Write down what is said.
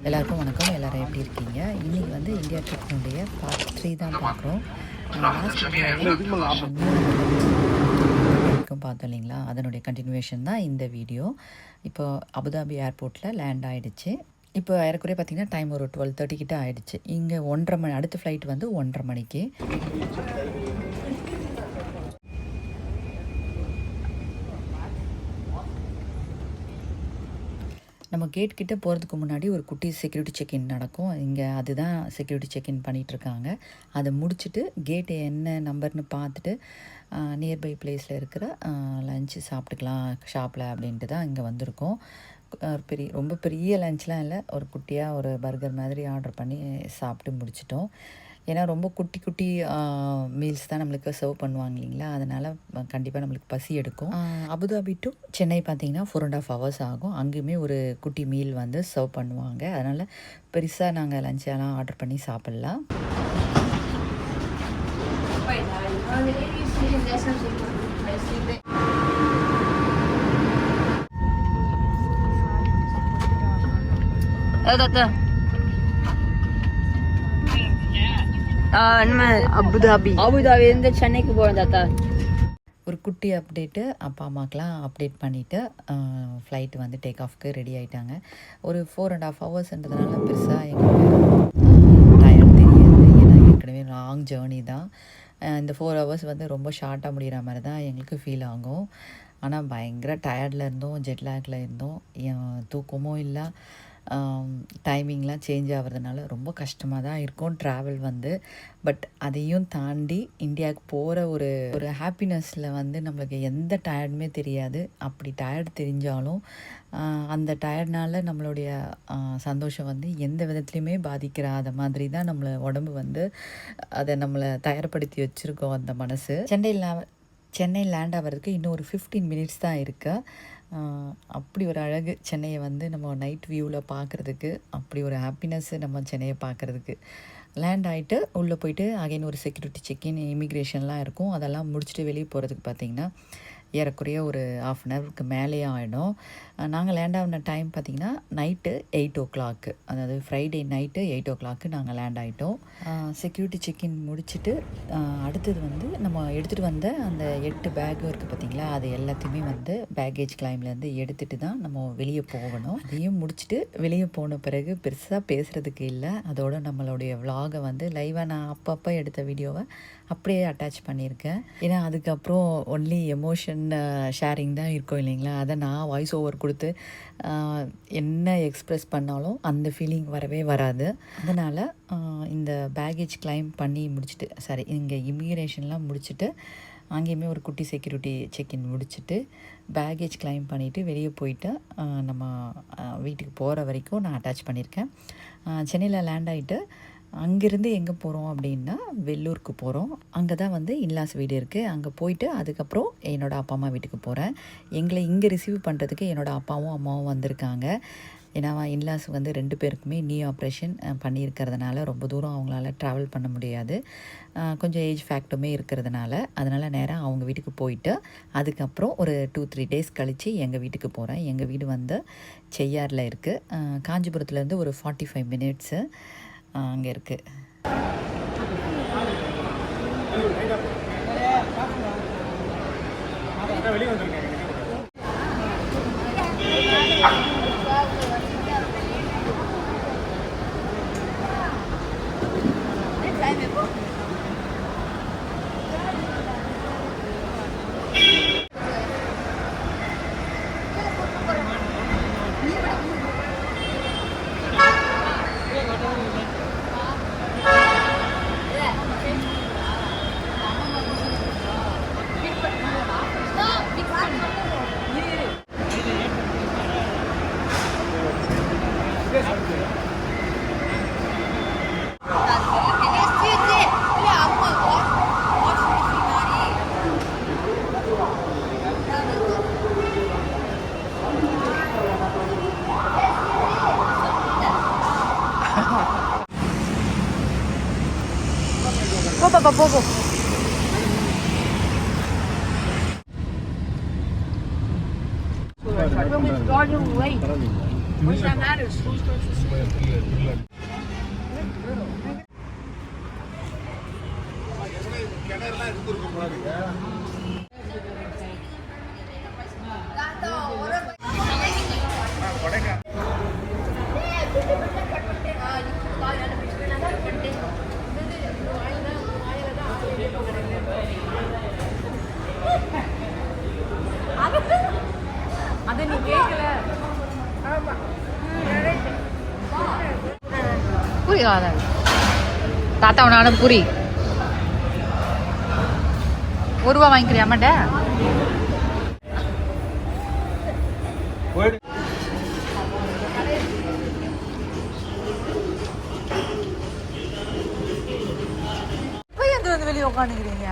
எல்லாருக்கும் வணக்கம். எல்லோரும் எப்படி இருக்கீங்க? இன்றைக்கி வந்து இந்தியா ட்ரிப்னுடைய பார்ட் 3 தான் பார்க்குறோம். வரைக்கும் பார்த்தோம் இல்லைங்களா, அதனுடைய கண்டினியூவேஷன் தான் இந்த வீடியோ. இப்போ அபுதாபி ஏர்போர்ட்டில் லேண்ட் ஆகிடுச்சு. இப்போ ஏறக்குறைய பார்த்திங்கன்னா டைம் ஒரு 12:30 கிட்ட ஆகிடுச்சு. இங்கே 1:30 மணி, அடுத்த ஃப்ளைட் வந்து 1:30 மணிக்கு. நம்ம கேட் கிட்டே போகிறதுக்கு முன்னாடி ஒரு குட்டி செக்யூரிட்டி செக்இன் நடக்கும். இங்கே அதுதான் செக்யூரிட்டி செக்இன் பண்ணிகிட்ருக்காங்க. அதை முடிச்சுட்டு கேட்டு என்ன நம்பர்னு பார்த்துட்டு நியர்பை பிளேஸில் இருக்கிற லஞ்சு சாப்பிட்டுக்கலாம் ஷாப்பில் அப்படின்ட்டு தான் இங்கே வந்திருக்கோம். ரொம்ப பெரிய லஞ்ச்லாம் இல்லை, ஒரு குட்டியாக ஒரு பர்கர் மாதிரி ஆர்டர் பண்ணி சாப்பிட்டு முடிச்சிட்டோம். ஏன்னா ரொம்ப குட்டி குட்டி மீல்ஸ் தான் நம்மளுக்கு சர்வ் பண்ணுவாங்க இல்லைங்களா, அதனால் கண்டிப்பாக நம்மளுக்கு பசி எடுக்கும். அபுதாபி டு சென்னை பார்த்திங்கன்னா 4.5 hours ஆகும். அங்கேயுமே ஒரு குட்டி மீல் வந்து சர்வ் பண்ணுவாங்க. அதனால் பெருசாக நாங்கள் லஞ்செல்லாம் ஆர்டர் பண்ணி சாப்பிட்லாம். அபுதாபிலேருந்து சென்னைக்கு போகிறோம் தாத்தா. ஒரு குட்டி அப்டேட்டு, அப்பா அம்மாக்கெலாம் அப்டேட் பண்ணிவிட்டு ஃப்ளைட்டு வந்து டேக் ஆஃப்க்கு ரெடி ஆகிட்டாங்க. ஒரு 4.5 hours பெருசாக எங்களுக்கு டயர்ட் தெரியாது. ஏன்னா ஏற்கனவே லாங் ஜேர்னி தான். இந்த 4 hours வந்து ரொம்ப ஷார்ட்டாக முடிகிற மாதிரி தான் எங்களுக்கு ஃபீல் ஆகும். ஆனால் பயங்கர டயர்டில் இருந்தோம், ஜெட்லேக்கில் இருந்தோம், தூக்கமும் இல்லை. டைமிங்லாம் சேஞ்ச் ஆகிறதுனால ரொம்ப கஷ்டமாக தான் இருக்கும் ட்ராவல் வந்து. பட் அதையும் தாண்டி இந்தியாவுக்கு போகிற ஒரு ஹாப்பினஸில் வந்து நம்மளுக்கு எந்த டயர்டுமே தெரியாது. அப்படி டயர்டு தெரிஞ்சாலும் அந்த டயர்ட்னால நம்மளுடைய சந்தோஷம் வந்து எந்த விதத்துலையுமே பாதிக்கிறாத மாதிரி தான் நம்மளை உடம்பு வந்து அதை நம்மளை தயார்படுத்தி வச்சுருக்கோம் அந்த மனசு. சென்னை லேண்ட் ஆகிறதுக்கு இன்னும் ஒரு 15 minutes தான் இருக்குது. அப்படி ஒரு அழகு சென்னையை வந்து நம்ம நைட் வியூவில் பார்க்குறதுக்கு, அப்படி ஒரு ஹாப்பினஸ்ஸு நம்ம சென்னையை பார்க்குறதுக்கு. லேண்ட் ஆகிட்டு உள்ளே போயிட்டு அகைன் ஒரு செக்யூரிட்டி செக்இன், இமிக்ரேஷன்லாம் இருக்கும். அதெல்லாம் முடிச்சுட்டு வெளியே போகிறதுக்கு பார்த்திங்கன்னா ஏறக்குறைய ஒரு 1/2 hour மேலேயே ஆகிடும். நாங்கள் லேண்ட் ஆகின டைம் பார்த்திங்கன்னா நைட்டு 8 o'clock, அதாவது ஃப்ரைடே நைட்டு 8 o'clock நாங்கள் லேண்ட் ஆகிட்டோம். செக்யூரிட்டி செக்இன் முடிச்சுட்டு அடுத்தது வந்து நம்ம எடுத்துகிட்டு வந்த அந்த 8 பேக்கும் இருக்குது பார்த்திங்களா, அது எல்லாத்தையுமே வந்து பேக்கேஜ் கிளைம்லேருந்து எடுத்துகிட்டு தான் நம்ம வெளியே போகணும். அதையும் முடிச்சுட்டு வெளியே போன பிறகு பெருசாக பேசுகிறதுக்கு இல்லை. அதோட நம்மளுடைய விலாகை வந்து லைவாக நான் அப்பப்போ எடுத்த வீடியோவை அப்படியே அட்டாச் பண்ணியிருக்கேன். ஏன்னா அதுக்கப்புறம் ஒன்லி எமோஷன் ஷேரிங் தான் இருக்கும் இல்லைங்களா, அதை நான் வாய்ஸ் ஓவர் கொடுத்து என்ன எக்ஸ்ப்ரெஸ் பண்ணாலும் அந்த ஃபீலிங் வரவே வராது. அதனால் இந்த பேக்கேஜ் கிளைம் பண்ணி முடிச்சுட்டு இங்கே இமிக்ரேஷன்லாம் முடிச்சுட்டு அங்கேயுமே ஒரு குட்டி செக்யூரிட்டி செக்இன் முடிச்சுட்டு பேக்கேஜ் கிளைம் பண்ணிவிட்டு வெளியே போயிட்டு நம்ம வீட்டுக்கு போகிற வரைக்கும் நான் அட்டாச் பண்ணியிருக்கேன். சென்னையில் லேண்ட் ஆகிட்டு அங்கேருந்து எங்கே போகிறோம் அப்படின்னா வெள்ளூருக்கு போகிறோம். அங்கே தான் வந்து இன்லாஸ் வீடு இருக்குது. அங்கே போயிட்டு அதுக்கப்புறம் என்னோடய அப்பா அம்மா வீட்டுக்கு போகிறேன். எங்களை இங்கே ரிசீவ் பண்ணுறதுக்கு என்னோடய அப்பாவும் அம்மாவும் வந்திருக்காங்க. ஏன்னா இன்லாஸ் வந்து 2 பேருக்குமே நீ ஆப்ரேஷன் பண்ணியிருக்கிறதுனால ரொம்ப தூரம் அவங்களால ட்ராவல் பண்ண முடியாது. கொஞ்சம் ஏஜ் ஃபேக்ட்டுமே இருக்கிறதுனால அதனால் நேராக அவங்க வீட்டுக்கு போயிட்டு அதுக்கப்புறம் ஒரு 2-3 days கழித்து எங்கள் வீட்டுக்கு போகிறேன். எங்கள் வீடு வந்து செய்யாறில் இருக்குது. காஞ்சிபுரத்துலேருந்து ஒரு 45 minutes அங்கே இருக்குது. போ. அது நீ கேட்கல. பூரி காதான் தாத்தா நானும் பூரி 1 ரூபா வாங்கிக்கிறியா அம்மாட்ட? வெளியே உட்காந்துக்கிறீங்க.